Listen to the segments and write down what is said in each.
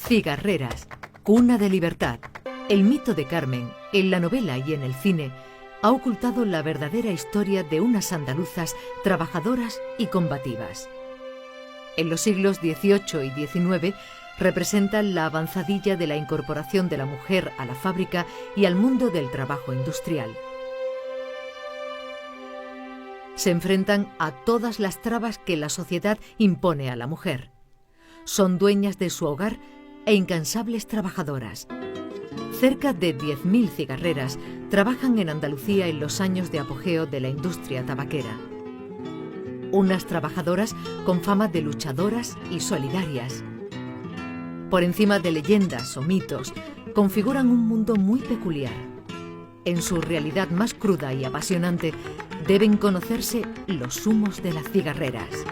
Cigarreras, cuna de libertad. El mito de Carmen, en la novela y en el cine, ha ocultado la verdadera historia de unas andaluzas trabajadoras y combativas. En los siglos XVIII y XIX representan la avanzadilla de la incorporación de la mujer a la fábrica y al mundo del trabajo industrial. Se enfrentan a todas las trabas que la sociedad impone a la mujer. Son dueñas de su hogar e incansables trabajadoras. Cerca de 10.000 cigarreras trabajan en Andalucía en los años de apogeo de la industria tabaquera. Unas trabajadoras con fama de luchadoras y solidarias. Por encima de leyendas o mitos, configuran un mundo muy peculiar. En su realidad más cruda y apasionante, deben conocerse los humos de las cigarreras.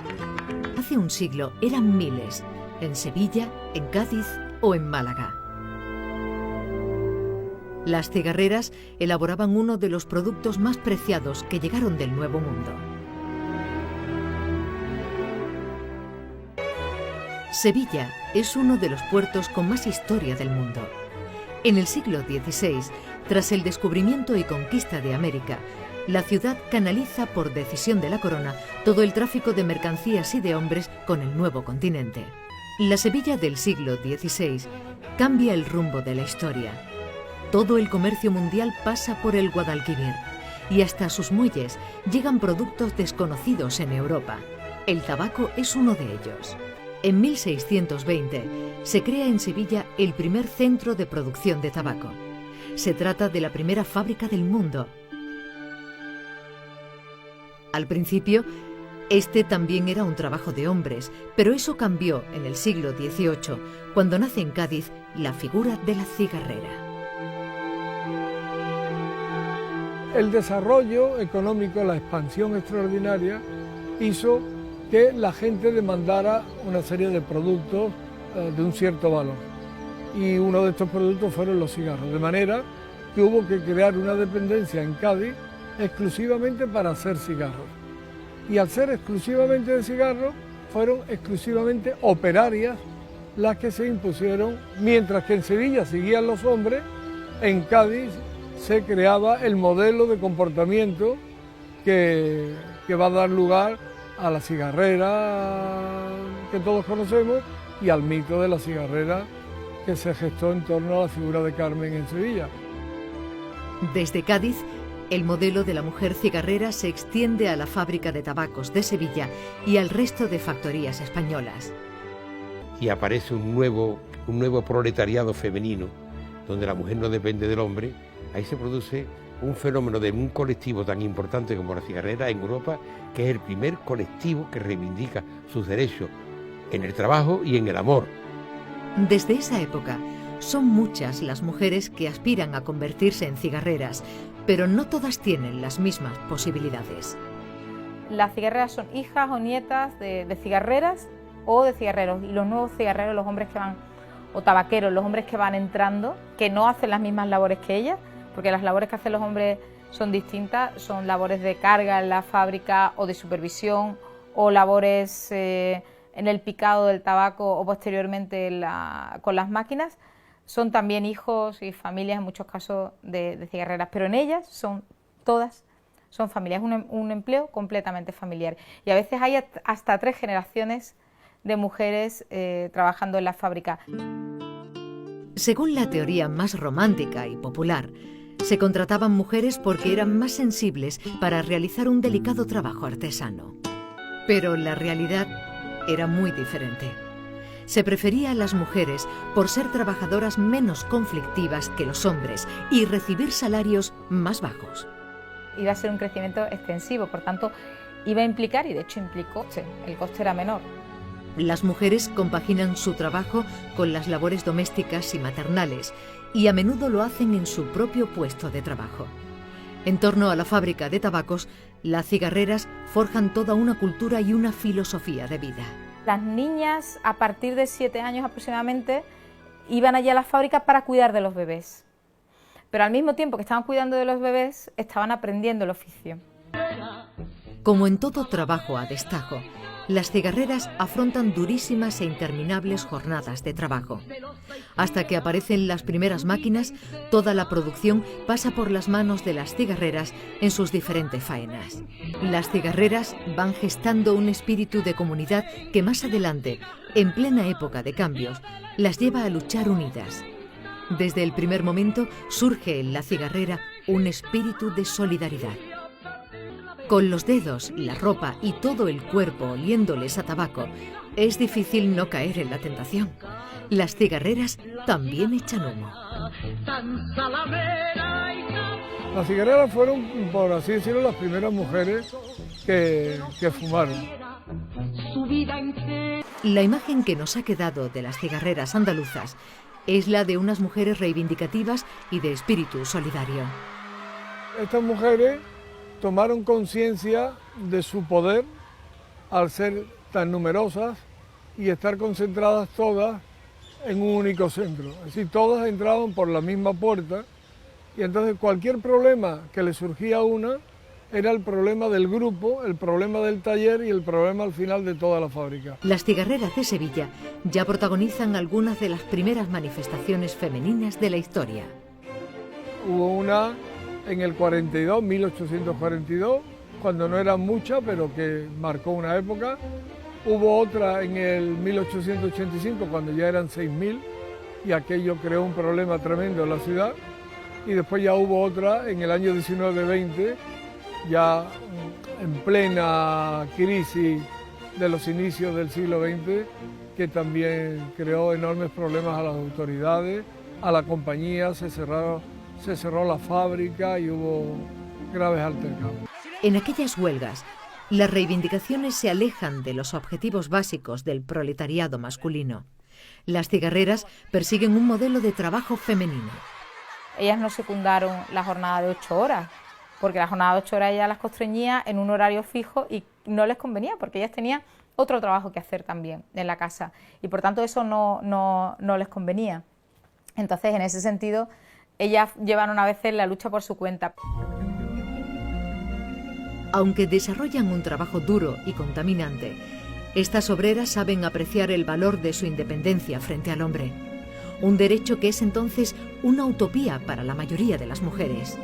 Hace un siglo eran miles, en Sevilla, en Cádiz o en Málaga. Las cigarreras elaboraban uno de los productos más preciados que llegaron del Nuevo Mundo. Sevilla es uno de los puertos con más historia del mundo. En el siglo XVI, tras el descubrimiento y conquista de América, la ciudad canaliza por decisión de la corona todo el tráfico de mercancías y de hombres con el nuevo continente. La Sevilla del siglo XVI cambia el rumbo de la historia. Todo el comercio mundial pasa por el Guadalquivir y hasta sus muelles llegan productos desconocidos en Europa. El tabaco es uno de ellos. En 1620 se crea en Sevilla el primer centro de producción de tabaco. Se trata de la primera fábrica del mundo. Al principio, este también era un trabajo de hombres, pero eso cambió en el siglo XVIII, cuando nace en Cádiz la figura de la cigarrera. El desarrollo económico, la expansión extraordinaria, hizo que la gente demandara una serie de productos de un cierto valor. Y uno de estos productos fueron los cigarros, de manera que hubo que crear una dependencia en Cádiz exclusivamente para hacer cigarros. Y al ser exclusivamente de cigarros, fueron exclusivamente operarias las que se impusieron, mientras que en Sevilla seguían los hombres, en Cádiz se creaba el modelo de comportamiento que va a dar lugar a la cigarrera que todos conocemos y al mito de la cigarrera que se gestó en torno a la figura de Carmen en Sevilla. Desde Cádiz, el modelo de la mujer cigarrera se extiende a la fábrica de tabacos de Sevilla y al resto de factorías españolas. Y aparece un nuevo proletariado femenino, donde la mujer no depende del hombre. Ahí se produce un fenómeno de un colectivo tan importante como la cigarrera en Europa, que es el primer colectivo que reivindica sus derechos en el trabajo y en el amor. Desde esa época, son muchas las mujeres que aspiran a convertirse en cigarreras, pero no todas tienen las mismas posibilidades. Las cigarreras son hijas o nietas de cigarreras o de cigarreros, y los nuevos cigarreros, los hombres que van, o tabaqueros, los hombres que van entrando, que no hacen las mismas labores que ellas, porque las labores que hacen los hombres son distintas, son labores de carga en la fábrica o de supervisión, o labores en el picado del tabaco o posteriormente con las máquinas. Son también hijos y familias en muchos casos de cigarreras, pero en ellas todas son familias, un empleo completamente familiar. Y a veces hay hasta 3 generaciones de mujeres trabajando en la fábrica. Según la teoría más romántica y popular, se contrataban mujeres porque eran más sensibles para realizar un delicado trabajo artesano. Pero la realidad era muy diferente. Se prefería a las mujeres por ser trabajadoras menos conflictivas que los hombres y recibir salarios más bajos. Iba a ser un crecimiento extensivo, por tanto, iba a implicar, y de hecho implicó, el coste era menor. Las mujeres compaginan su trabajo con las labores domésticas y maternales, y a menudo lo hacen en su propio puesto de trabajo. En torno a la fábrica de tabacos, las cigarreras forjan toda una cultura y una filosofía de vida. Las niñas, a partir de 7 años aproximadamente, iban allí a la fábrica para cuidar de los bebés. Pero al mismo tiempo que estaban cuidando de los bebés, estaban aprendiendo el oficio. Como en todo trabajo a destajo, las cigarreras afrontan durísimas e interminables jornadas de trabajo. Hasta que aparecen las primeras máquinas, toda la producción pasa por las manos de las cigarreras en sus diferentes faenas. Las cigarreras van gestando un espíritu de comunidad que más adelante, en plena época de cambios, las lleva a luchar unidas. Desde el primer momento surge en la cigarrera un espíritu de solidaridad. Con los dedos, la ropa y todo el cuerpo oliéndoles a tabaco, es difícil no caer en la tentación. Las cigarreras también echan humo. Las cigarreras fueron, por así decirlo, las primeras mujeres que fumaron. La imagen que nos ha quedado de las cigarreras andaluzas es la de unas mujeres reivindicativas y de espíritu solidario. Estas mujeres tomaron conciencia de su poder al ser tan numerosas y estar concentradas todas en un único centro. Es decir, todas entraban por la misma puerta y entonces cualquier problema que le surgía a una era el problema del grupo, el problema del taller y el problema al final de toda la fábrica. Las cigarreras de Sevilla ya protagonizan algunas de las primeras manifestaciones femeninas de la historia. Hubo una en el 42, 1842, cuando no eran muchas, pero que marcó una época. Hubo otra en el 1885, cuando ya eran 6.000, y aquello creó un problema tremendo en la ciudad. Y después ya hubo otra en el año 1920, ya en plena crisis de los inicios del siglo XX, que también creó enormes problemas a las autoridades, a la compañía, se cerró la fábrica y hubo graves altercados. En aquellas huelgas, las reivindicaciones se alejan de los objetivos básicos del proletariado masculino. Las cigarreras persiguen un modelo de trabajo femenino. Ellas no secundaron la jornada de 8 horas, porque la jornada de 8 horas ellas las constreñía en un horario fijo y no les convenía, porque ellas tenían otro trabajo que hacer también en la casa y por tanto eso no les convenía. Entonces, en ese sentido, ellas llevaron a veces la lucha por su cuenta. Aunque desarrollan un trabajo duro y contaminante, estas obreras saben apreciar el valor de su independencia frente al hombre. Un derecho que es entonces una utopía para la mayoría de las mujeres.